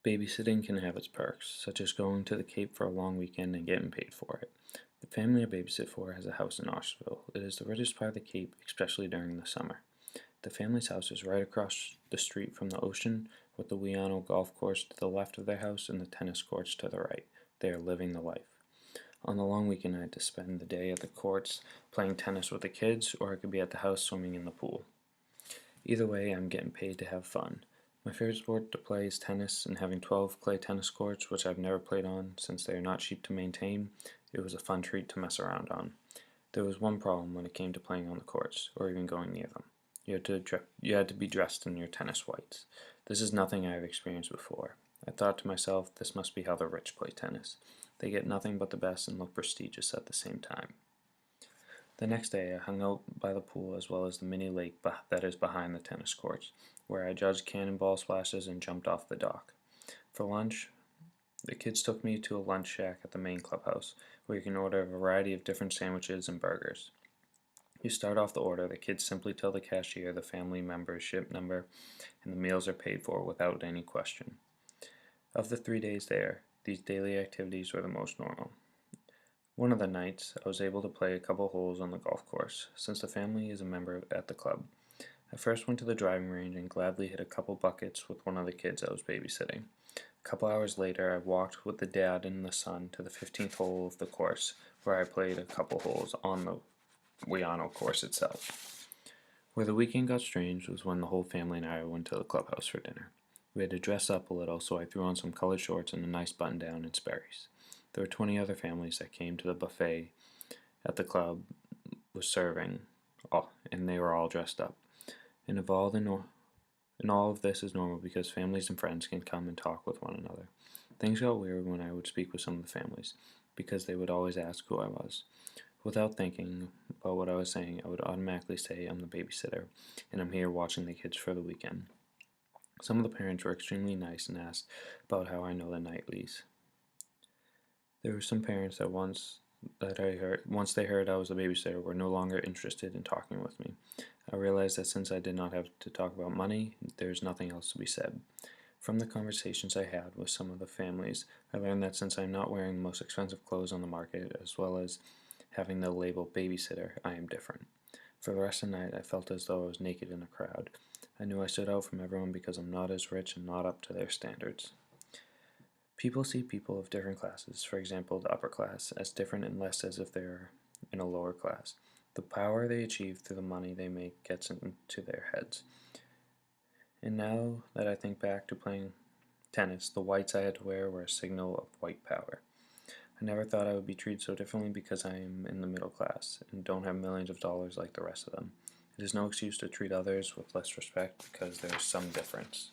Babysitting can have its perks, such as going to the Cape for a long weekend and getting paid for it. The family I babysit for has a house in Osterville. It is the richest part of the Cape, especially during the summer. The family's house is right across the street from the ocean, with the Wianno golf course to the left of their house and the tennis courts to the right. They are living the life. On the long weekend, I had to spend the day at the courts playing tennis with the kids, or I could be at the house swimming in the pool. Either way, I'm getting paid to have fun. My favorite sport to play is tennis, and having 12 clay tennis courts, which I've never played on since they are not cheap to maintain, it was a fun treat to mess around on. There was one problem when it came to playing on the courts, or even going near them. You had to be dressed in your tennis whites. This is nothing I have experienced before. I thought to myself, this must be how the rich play tennis. They get nothing but the best and look prestigious at the same time. The next day, I hung out by the pool as well as the mini lake that is behind the tennis courts, where I judged cannonball splashes and jumped off the dock. For lunch, the kids took me to a lunch shack at the main clubhouse, where you can order a variety of different sandwiches and burgers. You start off the order, the kids simply tell the cashier the family membership number, and the meals are paid for without any question. Of the 3 days there, these daily activities were the most normal. One of the nights, I was able to play a couple holes on the golf course, since the family is a member at the club. I first went to the driving range and gladly hit a couple buckets with one of the kids I was babysitting. A couple hours later, I walked with the dad and the son to the 15th hole of the course, where I played a couple holes on the Wianno course itself. Where the weekend got strange was when the whole family and I went to the clubhouse for dinner. We had to dress up a little, so I threw on some colored shorts and a nice button-down and Sperry's. There were 20 other families that came to the buffet at the club was serving, and they were all dressed up. And all of this is normal because families and friends can come and talk with one another. Things got weird when I would speak with some of the families, because they would always ask who I was. Without thinking about what I was saying, I would automatically say I'm the babysitter, and I'm here watching the kids for the weekend. Some of the parents were extremely nice and asked about how I know the Knightleys. There were some parents that once they heard I was a babysitter, were no longer interested in talking with me. I realized that since I did not have to talk about money, there's nothing else to be said. From the conversations I had with some of the families, I learned that since I'm not wearing the most expensive clothes on the market, as well as having the label babysitter, I am different. For the rest of the night, I felt as though I was naked in a crowd. I knew I stood out from everyone because I'm not as rich and not up to their standards. People see people of different classes, for example the upper class, as different and less as if they're in a lower class. The power they achieve through the money they make gets into their heads. And now that I think back to playing tennis, the whites I had to wear were a signal of white power. I never thought I would be treated so differently because I am in the middle class and don't have millions of dollars like the rest of them. It is no excuse to treat others with less respect because there is some difference.